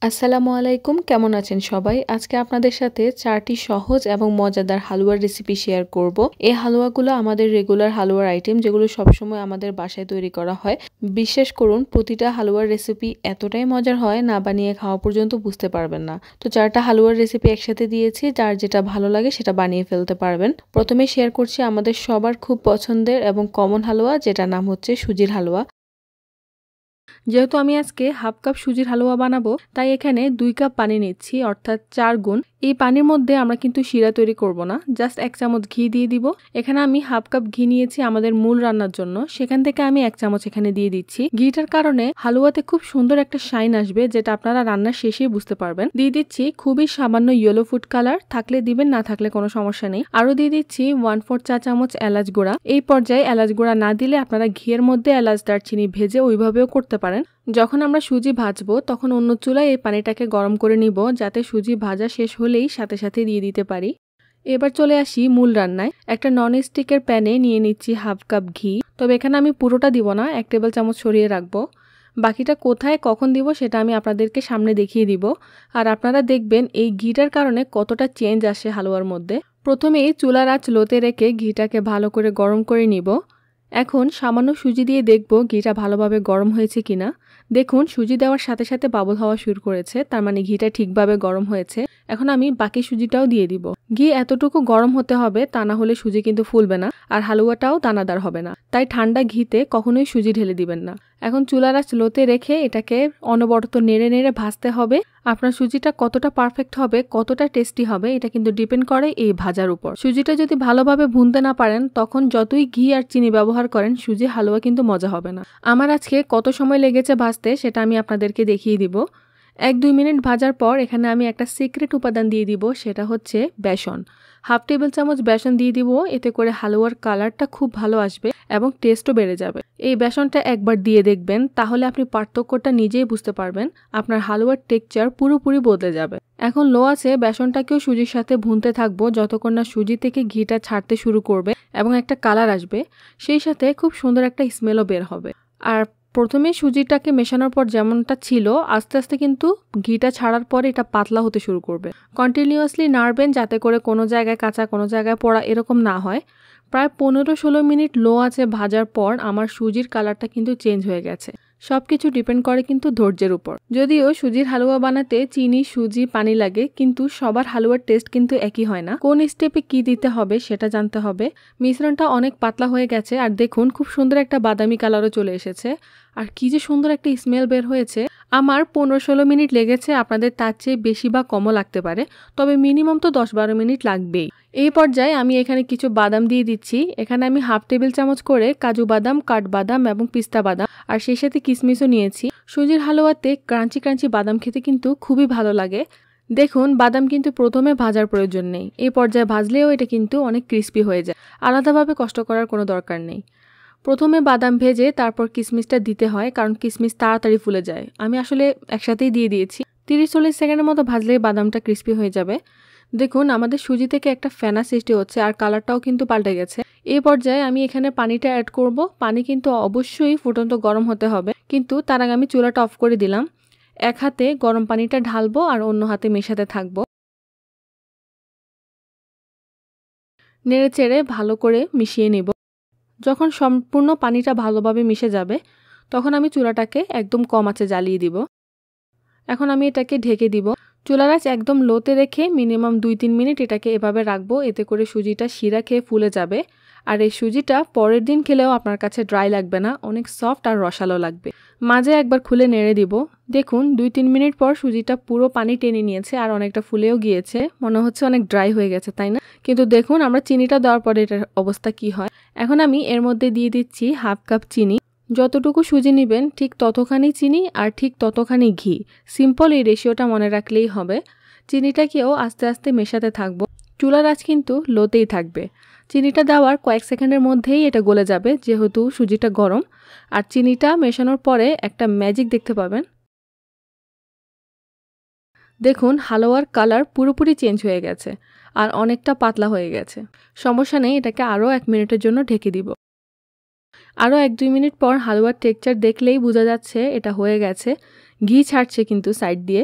আসসালামু আলাইকুম, কেমন আছেন সবাই? আজকে আপনাদের সাথে 4টি সহজ এবং মজাদার হালুয়ার রেসিপি শেয়ার করব। এই হালুয়াগুলো আমাদের রেগুলার হালুয়ার আইটেম, যেগুলো সবসময় আমাদের বাসায় তৈরি করা হয়। বিশ্বাস করুন, প্রতিটা হালুয়ার রেসিপি এতটাই মজার হয়, না বানিয়ে খাওয়া পর্যন্ত বুঝতে পারবেন না। তো 4টা হালুয়ার রেসিপি একসাথে দিয়েছি, যার যেটা ভালো লাগে সেটা বানিয়ে ফেলতে পারবেন। প্রথমে শেয়ার করছি আমাদের সবার খুব পছন্দের এবং কমন হালুয়া, যেটার নাম হচ্ছে সুজির হালুয়া। যেহেতু আমি আজকে হাফ কাপ সুজির হালুয়া বানাবো, তাই এখানে 2 কাপ পানি নিচ্ছি, অর্থাৎ 4 গুণ। এই পানির মধ্যে আমরা কিন্তু শিরা তৈরি করব না, জাস্ট 1 চামচ ঘি দিয়ে দিব। এখানে আমি হাফ কাপ ঘি নিয়েছি আমাদের মূল রান্নার জন্য, সেখান থেকে আমি 1 চামচ এখানে দিয়ে দিচ্ছি। ঘিটার কারণে হালুয়াতে খুব সুন্দর একটা শাইন আসবে, যেটা আপনারা রান্নার শেষেই বুঝতে পারবেন। দিয়ে দিচ্ছি খুবই সামান্য ইয়েলো ফুড কালার, থাকলে দিবেন, না থাকলে কোনো সমস্যা নেই। আরো দিয়ে দিচ্ছি 1/4 চা চামচ এলাচ গুঁড়া। এই পর্যায়ে এলাচ গুঁড়া না দিলে আপনারা ঘিয়ের মধ্যে এলাচ দারচিনি ভেজে ওইভাবেও করতে পারেন। যখন আমরা সুজি ভাজবো তখন অন্য চুলায় এই পানিটাকে গরম করে নিব, যাতে সুজি ভাজা শেষ হলেই সাথে সাথে দিয়ে দিতে পারি। এবার চলে আসি মূল রান্নায়। একটা ননস্টিকের প্যানে নিয়ে নিচ্ছি হাফ কাপ ঘি। তবে এখানে আমি পুরোটা দিব না, 1 টেবিল চামচ সরিয়ে রাখবো। বাকিটা কোথায় কখন দিব সেটা আমি আপনাদেরকে সামনে দেখিয়ে দিব। আর আপনারা দেখবেন এই ঘিটার কারণে কতটা চেঞ্জ আসে হালুয়ার মধ্যে। প্রথমেই চুলার আঁচ লোতে রেখে ঘিটাকে ভালো করে গরম করে নিব। এখন সামান্য সুজি দিয়ে দেখব ঘিটা ভালোভাবে গরম হয়েছে কিনা। দেখুন, সুজি দেওয়ার সাথে সাথে বাবল হওয়া শুরু করেছে, তার মানে ঘিটা ঠিকভাবে গরম হয়েছে। এখন আমি বাকি সুজিটাও দিয়ে দিব। ঘি এতটুকু গরম হতে হবে, তা না হলে সুজি কিন্তু ফুলবে না, আর হালুয়াটাও দানাদার হবে না। তাই ঠান্ডা ঘিতে কখনোই সুজি ঢেলে দিবেন না। এখন চুলার আঁচ লোতে রেখে এটাকে অনবরত নেড়ে নেড়ে ভাজতে হবে। আপনার সুজিটা কতটা পারফেক্ট হবে, কতটা টেস্টি হবে, এটা কিন্তু ডিপেন্ড করে এই ভাজার উপর। সুজিটা যদি ভালোভাবে ভুনতে না পারেন, তখন যতই ঘি আর চিনি ব্যবহার করেন, সুজি হালুয়া কিন্তু মজা হবে না। আমার আজকে কত সময় লেগেছে ভাজতে সেটা আমি আপনাদেরকে দেখিয়ে দিব। 1-2 মিনিট ভাজার পর এখানে আমি একটা সিক্রেট উপাদান দিয়ে দিব, সেটা হচ্ছে বেসন। হাফ টেবিল চামচ বেসন দিয়ে দিব, এতে করে হালুয়ার কালারটা খুব ভালো আসবে এবং টেস্টও বেড়ে যাবে। এই বেসনটা একবার দিয়ে দেখবেন, তাহলে আপনি পার্থক্যটা নিজেই বুঝতে পারবেন। আপনার হালুয়ার টেক্সচার পুরোপুরি বদলে যাবে। এখন লো আছে বেসনটাকেও সুজির সাথে ভুনতে থাকবো, যতক্ষণ না সুজি থেকে ঘিটা ছাড়তে শুরু করবে এবং একটা কালার আসবে, সেই সাথে খুব সুন্দর একটা স্মেলও বের হবে। আর প্রথমে সুজিটাকে মেশানোর পর যেমনটা ছিল, আস্তে আস্তে কিন্তু ঘিটা ছাড়ার পরে এটা পাতলা হতে শুরু করবে। কন্টিনিউয়াসলি নাড়বেন, যাতে করে কোনো জায়গায় কাঁচা কোনো জায়গায় পোড়া এরকম না হয়। প্রায় 15-16 মিনিট লো আছে ভাজার পর আমার সুজির কালারটা কিন্তু চেঞ্জ হয়ে গেছে। সবকিছু ডিপেন্ড করে কিন্তু ধৈর্যের উপর। যদিও সুজির হালুয়া বানাতে চিনি, সুজি, পানি লাগে, কিন্তু সবার হালুয়ার টেস্ট কিন্তু একই হয় না। কোন স্টেপে কি দিতে হবে সেটা জানতে হবে। মিশ্রণটা অনেক পাতলা হয়ে গেছে, আর দেখুন খুব সুন্দর একটা বাদামি কালারও চলে এসেছে। আর কি যে সুন্দর একটা স্মেল বের হয়েছে। আমার 15-16 মিনিট লেগেছে, আপনাদের তার চেয়ে বেশি বা কমও লাগতে পারে, তবে মিনিমাম তো 10-12 মিনিট লাগবেই। এই পর্যায়ে আমি এখানে কিছু বাদাম দিয়ে দিচ্ছি। এখানে আমি হাফ টেবিল চামচ করে কাজু বাদাম, কাঠবাদাম এবং পিস্তা বাদাম, আর সেই সাথে কিশমিশও নিয়েছি। সুজির হালুয়াতে ক্রাঞ্চি ক্রাঞ্চি বাদাম খেতে কিন্তু খুবই ভালো লাগে। দেখুন, বাদাম কিন্তু প্রথমে ভাজার প্রয়োজন নেই, এই পর্যায়ে ভাজলেও এটা কিন্তু অনেক ক্রিস্পি হয়ে যায়। আলাদাভাবে কষ্ট করার কোনো দরকার নেই। প্রথমে বাদাম ভেজে তারপর কিশমিশটা দিতে হয়, কারণ কিশমিশ তাড়াতাড়ি ফুলে যায়। আমি আসলে একসাথেই দিয়ে দিয়েছি। 30-40 সেকেন্ডের মতো ভাজলেই বাদামটা ক্রিস্পি হয়ে যাবে। দেখুন, আমাদের সুজি থেকে একটা ফেনা সৃষ্টি হচ্ছে, আর কালারটাও কিন্তু পাল্টে গেছে। এই পর্যায়ে আমি এখানে পানিটা অ্যাড করব। পানি কিন্তু অবশ্যই ফুটন্ত গরম হতে হবে, কিন্তু তার আগে আমি চুলাটা অফ করে দিলাম। এক হাতে গরম পানিটা ঢালবো আর অন্য হাতে মেশাতে থাকবো। নেড়ে চেড়ে ভালো করে মিশিয়ে নিব। যখন সম্পূর্ণ পানিটা ভালোভাবে মিশে যাবে, তখন আমি চুলাটাকে একদম কম আঁচে জ্বালিয়ে দিব। এখন আমি এটাকে ঢেকে দিব। চুলার আঁচ একদম লোতে রেখে মিনিমাম 2-3 মিনিট এটাকে এভাবে রাখবো, এতে করে সুজিটা শিরা খেয়ে ফুলে যাবে। আর এই সুজিটা পরের দিন খেলেও আপনার কাছে ড্রাই লাগবে না, অনেক সফট আর রসালো লাগবে। মাঝে একবার খুলে নেড়ে দিব। দেখুন, 2-3 মিনিট পর সুজিটা পুরো পানি টেনে নিয়েছে আর অনেকটা ফুলেও গিয়েছে। মনে হচ্ছে অনেক ড্রাই হয়ে গেছে, তাই না? কিন্তু দেখুন, আমরা চিনিটা দেওয়ার পরে এটার অবস্থা কি হয়। এখন আমি এর মধ্যে দিয়ে দিচ্ছি হাফ কাপ চিনি। যতটুকু সুজি নেবেন ঠিক ততখানি চিনি আর ঠিক ততখানি ঘি। সিম্পল এই রেশিওটা মনে রাখলেই হবে। চিনিটাকেও আস্তে আস্তে মেশাতে থাকবো। চুলার আঁচ কিন্তু লোতেই থাকবে। চিনিটা দেওয়ার কয়েক সেকেন্ডের মধ্যেই এটা গলে যাবে, যেহেতু সুজিটা গরম। আর চিনিটা মেশানোর পরে একটা ম্যাজিক দেখতে পাবেন। দেখুন, হালুয়ার কালার পুরোপুরি চেঞ্জ হয়ে গেছে আর অনেকটা পাতলা হয়ে গেছে। সমস্যা নেই, এটাকে আরও 1 মিনিটের জন্য ঢেকে দিব। আরও 1-2 মিনিট পর হালুয়ার টেক্সচার দেখলেই বোঝা যাচ্ছে এটা হয়ে গেছে। ঘি ছাড়ছে কিন্তু সাইড দিয়ে।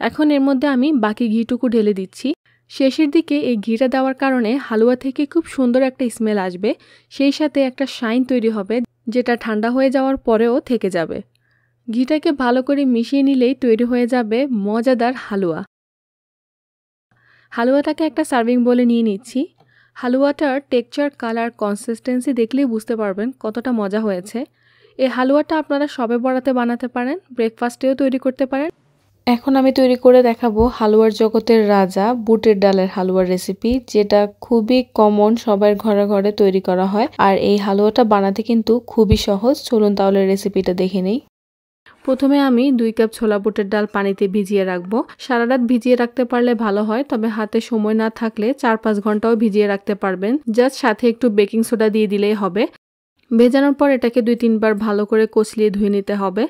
এখন এর মধ্যে আমি বাকি ঘিটুকু ঢেলে দিচ্ছি। শেষের দিকে এই ঘিটা দেওয়ার কারণে হালুয়া থেকে খুব সুন্দর একটা স্মেল আসবে, সেই সাথে একটা শাইন তৈরি হবে যেটা ঠান্ডা হয়ে যাওয়ার পরেও থেকে যাবে। ঘিটাকে ভালো করে মিশিয়ে নিলেই তৈরি হয়ে যাবে মজাদার হালুয়া। হালুয়াটাকে একটা সার্ভিং বলে নিয়ে নিচ্ছি। হালুয়াটার টেক্সচার, কালার, কনসিস্টেন্সি দেখলেই বুঝতে পারবেন কতটা মজা হয়েছে। এই হালুয়াটা আপনারা শবে বরাতে বানাতে পারেন, ব্রেকফাস্টেও তৈরি করতে পারেন। এখন আমি তৈরি করে দেখাবো হালুয়ার জগতের রাজা বুটের ডালের হালুয়ার রেসিপি, যেটা খুবই কমন, সবার ঘরে ঘরে তৈরি করা হয়। আর এই হালুয়াটা বানাতে কিন্তু খুবই সহজ। চলুন তাহলে রেসিপিটা দেখে নেই। প্রথমে আমি 2 কাপ ছোলা বুটের ডাল পানিতে ভিজিয়ে রাখবো। সারা রাত ভিজিয়ে রাখতে পারলে ভালো হয়, তবে হাতে সময় না থাকলে 4-5 ঘন্টাও ভিজিয়ে রাখতে পারবেন। জাস্ট সাথে একটু বেকিং সোডা দিয়ে দিলেই হবে। ভেজানোর পর এটাকে 2-3 বার ভালো করে কচলিয়ে ধুয়ে নিতে হবে।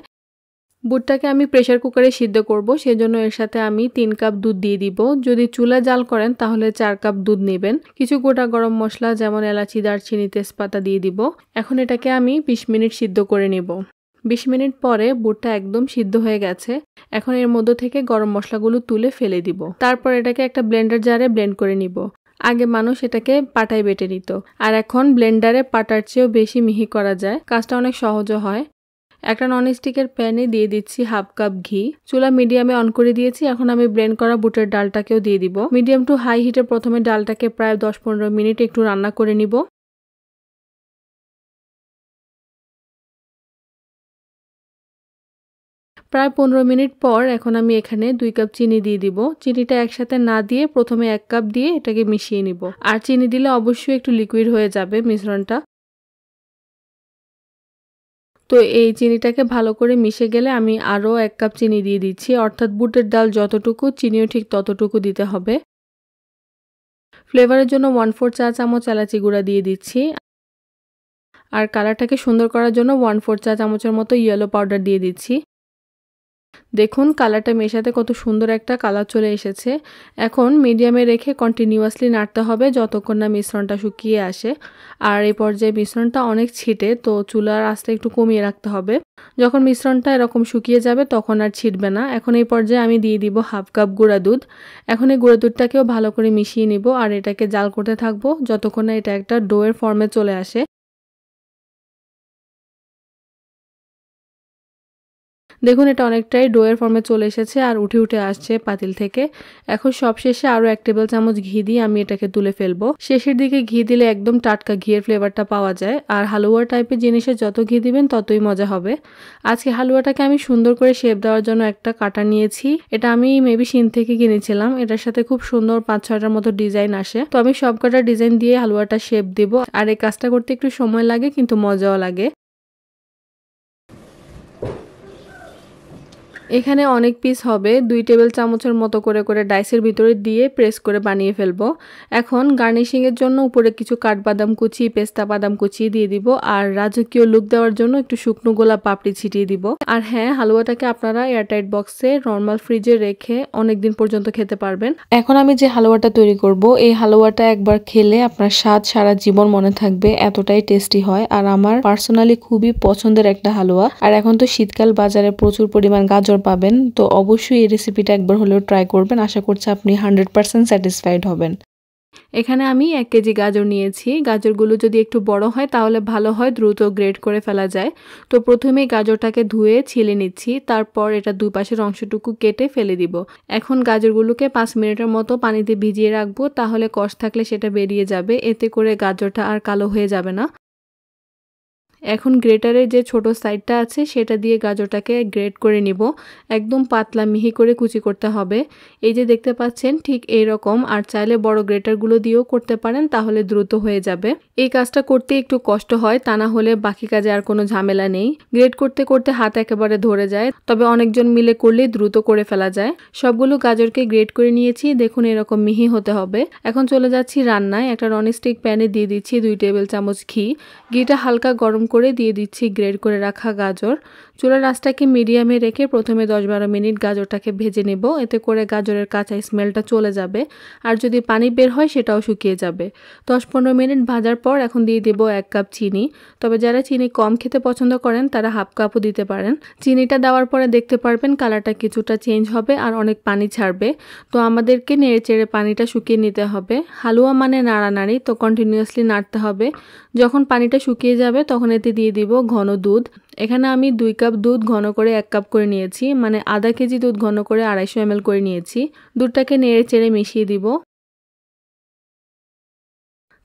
বুটটাকে আমি প্রেসার কুকারে সিদ্ধ করব, সেজন্য এর সাথে আমি 3 কাপ দুধ দিয়ে দিব। যদি চুলা জাল করেন তাহলে 4 কাপ দুধ নেবেন। কিছু গোটা গরম মশলা যেমন এলাচি, দারচিনি, তেজপাতা দিয়ে দিব। এখন এটাকে আমি 20 মিনিট সিদ্ধ করে নেব। 20 মিনিট পরে বুটটা একদম সিদ্ধ হয়ে গেছে। এখন এর মধ্যে থেকে গরম মশলাগুলো তুলে ফেলে দিব। তারপর এটাকে একটা ব্লেন্ডার জারে ব্লেন্ড করে নিব। আগে মানুষ এটাকে পাটায় বেটে নিত, আর এখন ব্লেন্ডারে পাটার চেয়েও বেশি মিহি করা যায়। কাজটা অনেক সহজও হয়। একটা ননস্টিকের প্যানে দিয়ে দিচ্ছি 1/2 কাপ ঘি। চুলা মিডিয়ামে অন করে দিয়েছি। এখন আমি ব্লেন্ড করা বুটের ডালটাকেও দিয়ে দিব। মিডিয়াম টু হাই হিটে প্রথমে ডালটাকে প্রায় 10-15 মিনিট একটু রান্না করে নিব। প্রায় 15 মিনিট পর এখন আমি এখানে 2 কাপ চিনি দিয়ে দিব। চিনিটা একসাথে না দিয়ে প্রথমে 1 কাপ দিয়ে এটাকে মিশিয়ে নিব। আর চিনি দিলে অবশ্যই একটু লিকুইড হয়ে যাবে মিশ্রণটা। তো এই চিনিটাকে ভালো করে মিশে গেলে আমি আরও 1 কাপ চিনি দিয়ে দিচ্ছি, অর্থাৎ বুটের ডাল যতটুকু চিনিও ঠিক ততটুকু দিতে হবে। ফ্লেভারের জন্য 1/4 চা চামচ এলাচি গুঁড়া দিয়ে দিচ্ছি। আর কালারটাকে সুন্দর করার জন্য 1/4 চা চামচের মতো ইয়েলো পাউডার দিয়ে দিচ্ছি। দেখুন কালারটা মেশাতে কত সুন্দর একটা কালার চলে এসেছে। এখন মিডিয়ামে রেখে কন্টিনিউয়াসলি নাড়তে হবে যতক্ষণ না মিশ্রণটা শুকিয়ে আসে। আর এই পর্যায়ে মিশ্রণটা অনেক ছিটে, তো চুলার আঁচটা একটু কমিয়ে রাখতে হবে। যখন মিশ্রণটা এরকম শুকিয়ে যাবে তখন আর ছিটবে না। এখন এই পর্যায়ে আমি দিয়ে দিব 1/2 কাপ গুঁড়া দুধ। এখন এই গুঁড়া দুধটাকেও ভালো করে মিশিয়ে নিব আর এটাকে জাল করতে থাকবো যতক্ষণ না এটা একটা ডোয়ের ফর্মে চলে আসে। দেখুন এটা অনেকটাই ডোয়ের ফর্মে চলে এসেছে আর উঠে উঠে আসছে পাতিল থেকে। এখন সবশেষে আরও 1 টেবিল চামচ ঘি দিয়ে আমি এটাকে তুলে ফেলবো। শেষের দিকে ঘি দিলে একদম টাটকা ঘিয়ের ফ্লেভারটা পাওয়া যায়। আর হালুয়া টাইপের জিনিসে যত ঘি দিবেন ততই মজা হবে। আজকে হালুয়াটাকে আমি সুন্দর করে শেপ দেওয়ার জন্য একটা কাটা নিয়েছি। এটা আমি মেবি শিন থেকে কিনেছিলাম। এটার সাথে খুব সুন্দর 5-6টার মতো ডিজাইন আসে। তো আমি সব কটা ডিজাইন দিয়ে হালুয়াটা শেপ দিব। আর এই কাজটা করতে একটু সময় লাগে কিন্তু মজাও লাগে। এখানে অনেক পিস হবে। 2 টেবিল চামচের মতো করে করে ডাইসের ভিতরে দিয়ে প্রেস করে বানিয়ে ফেলবো। এখন গার্নিশিং এর জন্য উপরে কিছু কাঠবাদাম কুচি, পেস্তা বাদাম কুচি দিয়ে দিব। আর রাজকীয় লুক দেওয়ার জন্য একটু শুকনো গোলাপ পাপড়ি ছিটিয়ে দিব। আর হ্যাঁ, হালুয়াটাকে আপনারা এয়ারটাইট বক্সে নরমাল ফ্রিজে রেখে অনেকদিন পর্যন্ত খেতে পারবেন। এখন আমি যে হালুয়াটা তৈরি করব, এই হালুয়াটা একবার খেলে আপনার স্বাদ সারা জীবন মনে থাকবে, এতটাই টেস্টি হয়। আর আমার পার্সোনালি খুবই পছন্দের একটা হালুয়া। আর এখন তো শীতকাল, বাজারে প্রচুর পরিমাণ গাজর পাবেন, তো অবশ্যই এই রেসিপিটা একবার হলেও ট্রাই করবেন। আশা করছি আপনি 100% স্যাটিসফাইড হবেন। এখানে আমি 1 কেজি গাজর নিয়েছি। গাজরগুলো যদি একটু বড় হয় তাহলে ভালো হয়, দ্রুত গ্রেট করে ফেলা যায়। তো প্রথমেই গাজরটাকে ধুয়ে ছিলে নিচ্ছি, তারপর এটা দুই পাশের অংশটুকু কেটে ফেলে দিব। এখন গাজরগুলোকে 5 মিনিটের মতো পানিতে ভিজিয়ে রাখবো, তাহলে কষ থাকলে সেটা বেরিয়ে যাবে। এতে করে গাজরটা আর কালো হয়ে যাবে না। এখন গ্রেটারে যে ছোট সাইডটা আছে সেটা দিয়ে গাজরটাকে গ্রেট করে নিব। একদম পাতলা মিহি করে কুচি করতে হবে। এই যে দেখতে পাচ্ছেন ঠিক এই রকম। আর চাইলে বড় গ্রেটারগুলো দিয়েও করতে পারেন, তাহলে দ্রুত হয়ে যাবে। এই কাজটা করতে একটু কষ্ট হয়, তা না হলে বাকি কাজে আর কোনো ঝামেলা নেই। গ্রেট করতে করতে হাত একেবারে ধরে যায়, তবে অনেকজন মিলে করলে দ্রুত করে ফেলা যায়। সবগুলো গাজরকে গ্রেট করে নিয়েছি। দেখুন এরকম মিহি হতে হবে। এখন চলে যাচ্ছি রান্নায়। একটা ননস্টিক প্যানে দিয়ে দিচ্ছি 2 টেবিল চামচ ঘি। ঘিটা হালকা গরম করে দিয়ে দিচ্ছি গ্রেড করে রাখা গাজর। চুলার আঁচটাকে মিডিয়ামে রেখে প্রথমে 10-12 মিনিট গাজরটাকে ভেজে নেব। এতে করে গাজরের কাঁচা স্মেলটা চলে যাবে, আর যদি পানি বের হয় সেটাও শুকিয়ে যাবে। 10-15 মিনিট ভাজার পর এখন দিয়ে দেব 1 কাপ চিনি। তবে যারা চিনি কম খেতে পছন্দ করেন তারা হাফ কাপও দিতে পারেন। চিনিটা দেওয়ার পরে দেখতে পারবেন কালারটা কিছুটা চেঞ্জ হবে আর অনেক পানি ছাড়বে। তো আমাদেরকে নেড়েচেড়ে পানিটা শুকিয়ে নিতে হবে। হালুয়া মানে নাড়ানাড়ি, তো কন্টিনিউয়াসলি নাড়তে হবে। যখন পানিটা শুকিয়ে যাবে তখন এতে দিয়ে দিব ঘন দুধ। এখানে আমি 2 কাপ দুধ ঘন করে 1 কাপ করে নিয়েছি, মানে আধা কেজি দুধ ঘন করে 250 ml করে নিয়েছি। দুধটাকে নেড়েচেড়ে মিশিয়ে দিব।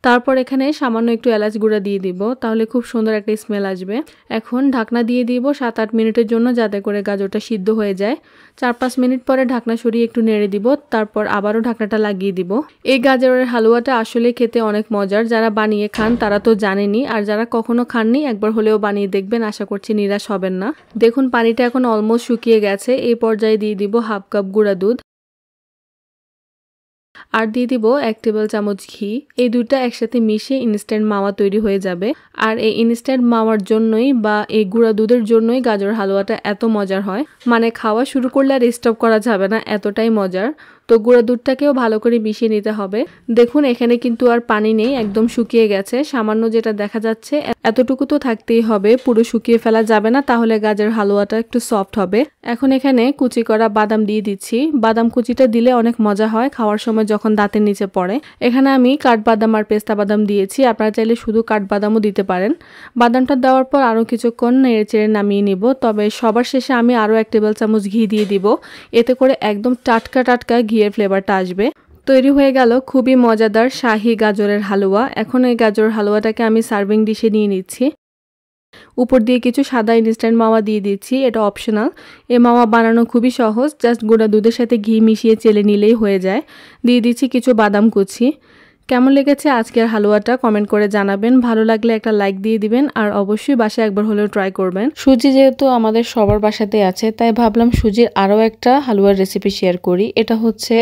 তারপর এখানে সামান্য একটু এলাচ গুঁড়া দিয়ে দিব, তাহলে খুব সুন্দর একটা স্মেল আসবে। এখন ঢাকনা দিয়ে দিব 7-8 মিনিটের জন্য, যাতে করে গাজরটা সিদ্ধ হয়ে যায়। 4-5 মিনিট পরে ঢাকনা সরিয়ে একটু নেড়ে দিব, তারপর আবারও ঢাকনাটা লাগিয়ে দিব। এই গাজরের হালুয়াটা আসলে খেতে অনেক মজার। যারা বানিয়ে খান তারা তো জানেনই, আর যারা কখনো খাননি একবার হলেও বানিয়ে দেখবেন, আশা করছি নিরাশ হবেন না। দেখুন পানিটা এখন অলমোস্ট শুকিয়ে গেছে। এই পর্যায়ে দিয়ে দিব হাফ কাপ গুঁড়া দুধ, আর দিয়ে দিব 1 টেবিল চামচ ঘি। এই দুটো একসাথে মিশে ইনস্ট্যান্ট মাওয়া তৈরি হয়ে যাবে। আর এই ইনস্ট্যান্ট মাওয়ার জন্যই বা এই গুঁড়া দুধের জন্যই গাজর হালুয়াটা এত মজার হয়, মানে খাওয়া শুরু করলে আর স্টপ করা যাবে না, এতটাই মজার। তো গুঁড়া দুধটাকেও ভালো করে মিশিয়ে নিতে হবে। দেখুন এখানে কিন্তু আর পানি নেই, একদম শুকিয়ে গেছে। সামান্য যেটা দেখা যাচ্ছে এতটুকু তো থাকতেই হবে, পুরো শুকিয়ে ফেলা যাবে না, তাহলে গাজর হালুয়াটা একটু সফট হবে। এখন এখানে কুচি করা বাদাম দিয়ে দিচ্ছি। বাদাম কুচিটা দিলে অনেক মজা হয় খাওয়ার সময় যখন দাঁতের নিচে পড়ে। এখানে আমি কাঠবাদাম আর পেস্তা বাদাম দিয়েছি, আপনারা চাইলে শুধু কাঠবাদামও দিতে পারেন। বাদামটা দেওয়ার পর আরও কিছুক্ষণ নেড়েচেড়ে নামিয়ে নিব। তবে সবার শেষে আমি আরও 1 টেবিল চামচ ঘি দিয়ে দিব, এতে করে একদম টাটকা টাটকা ঘিয়ের ফ্লেভারটা আসবে। তৈরি হয়ে গেল খুবই মজাদার শাহী গাজরের হালুয়া। এখন এই গাজর হালুয়াটাকে আমি সার্ভিং ডিশে নিয়ে নিচ্ছি। উপর দিয়ে কিছু সাদা ইনস্ট্যান্ট মাওয়া দিয়ে দিচ্ছি, এটা অপশনাল। এই মাওয়া বানানো খুবই সহজ, জাস্ট গুঁড়া দুধের সাথে ঘি মিশিয়ে চেলে নিলেই হয়ে যায়। দিয়ে দিচ্ছি কিছু বাদাম কুচি। কেমন লেগেছে আজকের হালুয়াটা কমেন্ট করে জানাবেন। ভালো লাগলে একটা লাইক দিয়ে দিবেন, আর অবশ্যই বাসায় একবার হলেও ট্রাই করবেন। সুজি যেহেতু আমাদের সবার বাসাতে আছে, তাই ভাবলাম সুজির আরও একটা হালুয়ার রেসিপি শেয়ার করি। এটা হচ্ছে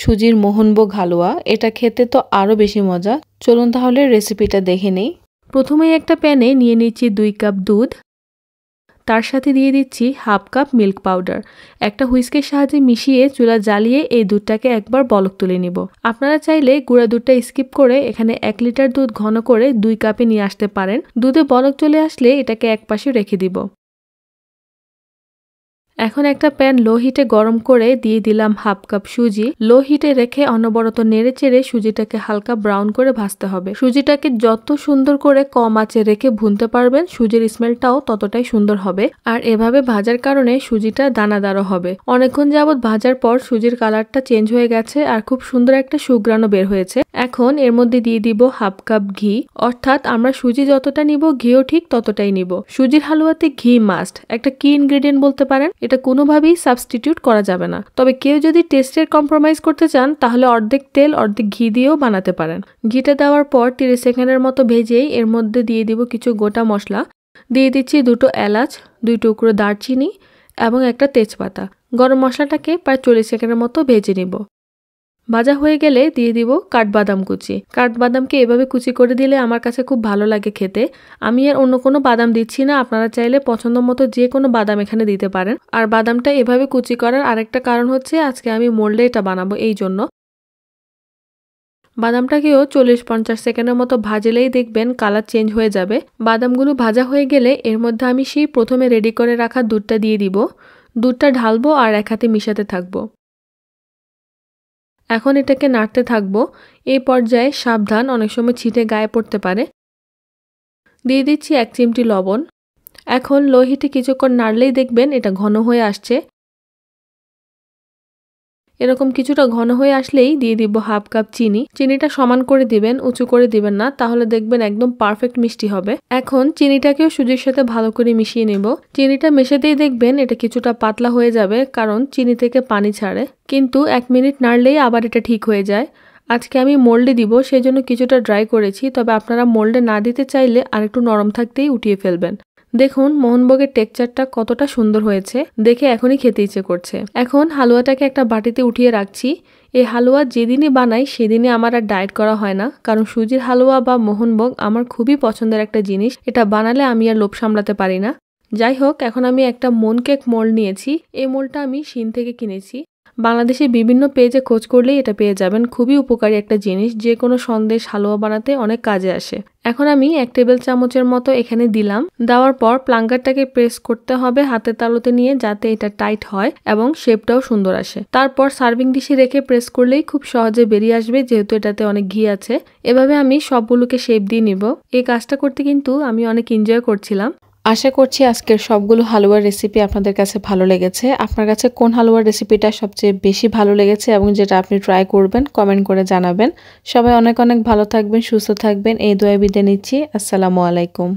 সুজির মোহনভোগ হালুয়া। এটা খেতে তো আরও বেশি মজা। চলুন তাহলে রেসিপিটা দেখে নেই। প্রথমেই একটা প্যানে নিয়ে নিচ্ছি 2 কাপ দুধ, তার সাথে দিয়ে দিচ্ছি হাফ কাপ মিল্ক পাউডার। একটা হুইস্কের সাহায্যে মিশিয়ে চুলা জ্বালিয়ে এই দুধটাকে একবার বলক তুলে নিব। আপনারা চাইলে গুঁড়া দুধটা স্কিপ করে এখানে 1 লিটার দুধ ঘন করে 2 কাপে নিয়ে আসতে পারেন। দুধে বলক চলে আসলে এটাকে একপাশে রেখে দিব। এখন একটা প্যান লো হিটে গরম করে দিয়ে দিলাম হাফ কাপ সুজি। লো হিটে রেখে অনবরত নেড়ে চেড়ে সুজিটাকে হালকা ব্রাউন করে ভাজতে হবে। সুজিটাকে যত সুন্দর করে কম আঁচে রেখে ভুনতে পারবেন, সুজির স্মেলটাও ততটাই সুন্দর হবে। আর এভাবে ভাজার কারণে সুজিটা দানাদারও হবে। অনেকক্ষণ যাবত ভাজার পর সুজির কালারটা চেঞ্জ হয়ে গেছে আর খুব সুন্দর একটা সুঘ্রাণও বের হয়েছে। এখন এর মধ্যে দিয়ে দিব হাফ কাপ ঘি, অর্থাৎ আমরা সুজি যতটা নিব ঘিও ঠিক ততটাই নিব। সুজির হালুয়াতে ঘি মাস্ট, একটা কি ইনগ্রেডিয়েন্ট বলতে পারেন। এটা কোনোভাবেই সাবস্টিটিউট করা যাবে না। তবে কেউ যদি টেস্টের কম্প্রোমাইজ করতে চান তাহলে অর্ধেক তেল অর্ধেক ঘি দিয়েও বানাতে পারেন। ঘিটা দেওয়ার পর 30 সেকেন্ডের মতো ভেজেই এর মধ্যে দিয়ে দিব কিছু গোটা মশলা। দিয়ে দিচ্ছি 2টো এলাচ, 2 টুকরো দারচিনি এবং একটা তেজপাতা। গরম মশলাটাকে প্রায় 40 সেকেন্ডের মতো ভেজে নিব। ভাজা হয়ে গেলে দিয়ে দিব কাঠবাদাম কুচি। কাঠবাদামকে এভাবে কুচি করে দিলে আমার কাছে খুব ভালো লাগে খেতে। আমি আর অন্য কোনো বাদাম দিচ্ছি না, আপনারা চাইলে পছন্দ মতো যে কোনো বাদাম এখানে দিতে পারেন। আর বাদামটা এভাবে কুচি করার আরেকটা কারণ হচ্ছে আজকে আমি মোল্ডে এটা বানাবো, এই জন্য। বাদামটাকেও 40-50 সেকেন্ডের মতো ভাজলেই দেখবেন কালার চেঞ্জ হয়ে যাবে। বাদামগুলো ভাজা হয়ে গেলে এর মধ্যে আমি সেই প্রথমে রেডি করে রাখা দুধটা দিয়ে দিব। দুধটা ঢালবো আর এক হাতে মিশাতে থাকবো। এখন এটাকে নাড়তে থাকবো। এই পর্যায়ে সাবধান, অনেক সময় ছিটে গায়ে পড়তে পারে। দিয়ে দিচ্ছি 1 চিমটি লবণ। এখন লো হিটে কিছুক্ষণ নাড়লেই দেখবেন এটা ঘন হয়ে আসছে। এরকম কিছুটা ঘন হয়ে আসলেই দিয়ে দিব হাফ কাপ চিনি। চিনিটা সমান করে দিবেন, উঁচু করে দিবেন না, তাহলে দেখবেন একদম পারফেক্ট মিষ্টি হবে। এখন চিনিটাকেও সুজির সাথে ভালো করে মিশিয়ে নেব। চিনিটা মেশাতেই দেখবেন এটা কিছুটা পাতলা হয়ে যাবে, কারণ চিনি থেকে পানি ছাড়ে। কিন্তু 1 মিনিট নাড়লেই আবার এটা ঠিক হয়ে যায়। আজকে আমি মোল্ডে দিব, সেজন্য কিছুটা ড্রাই করেছি। তবে আপনারা মোল্ডে না দিতে চাইলে আরেকটু নরম থাকতেই উঠিয়ে ফেলবেন। দেখুন মোহনভোগের টেক্সচারটা কতটা সুন্দর হয়েছে, দেখে এখনই খেতে ইচ্ছে করছে। এখন হালুয়াটাকে একটা বাটিতে উঠিয়ে রাখছি। এই হালুয়া যেদিনই বানাই সেদিনই আমার আর ডায়েট করা হয় না, কারণ সুজির হালুয়া বা মোহনভোগ আমার খুবই পছন্দের একটা জিনিস। এটা বানালে আমি আর লোভ সামলাতে পারি না। যাই হোক, এখন আমি একটা মন কেক মোল্ড নিয়েছি। এই মোল্ডটা আমি শিন থেকে কিনেছি। বাংলাদেশে বিভিন্ন পেজে খোঁজ করলেই এটা পেয়ে যাবেন। খুবই উপকারী একটা জিনিস, যে কোনো সন্দেশ হালুয়া বানাতে অনেক কাজে আসে। এখন আমি 1 টেবিল চামচের মতো এখানে দিলাম। দেওয়ার পর প্লাঙ্কারটাকে প্রেস করতে হবে হাতের তালুতে নিয়ে, যাতে এটা টাইট হয় এবং শেপটাও সুন্দর আসে। তারপর সার্ভিং ডিশে রেখে প্রেস করলেই খুব সহজে বেরিয়ে আসবে, যেহেতু এটাতে অনেক ঘি আছে। এভাবে আমি সবগুলোকে শেপ দিয়ে নিব। এই কাজটা করতে কিন্তু আমি অনেক এনজয় করছিলাম। আশা করছি আজকের সবগুলো হালুয়ার রেসিপি আপনাদের কাছে ভালো লেগেছে। আপনার কাছে কোন হালুয়ার রেসিপিটা সবচেয়ে বেশি ভালো লেগেছে এবং যেটা আপনি ট্রাই করবেন কমেন্ট করে জানাবেন। সবাই অনেক অনেক ভালো থাকবেন, সুস্থ থাকবেন, এই দোয়ায় বিদায় নিচ্ছি। আসসালামু আলাইকুম।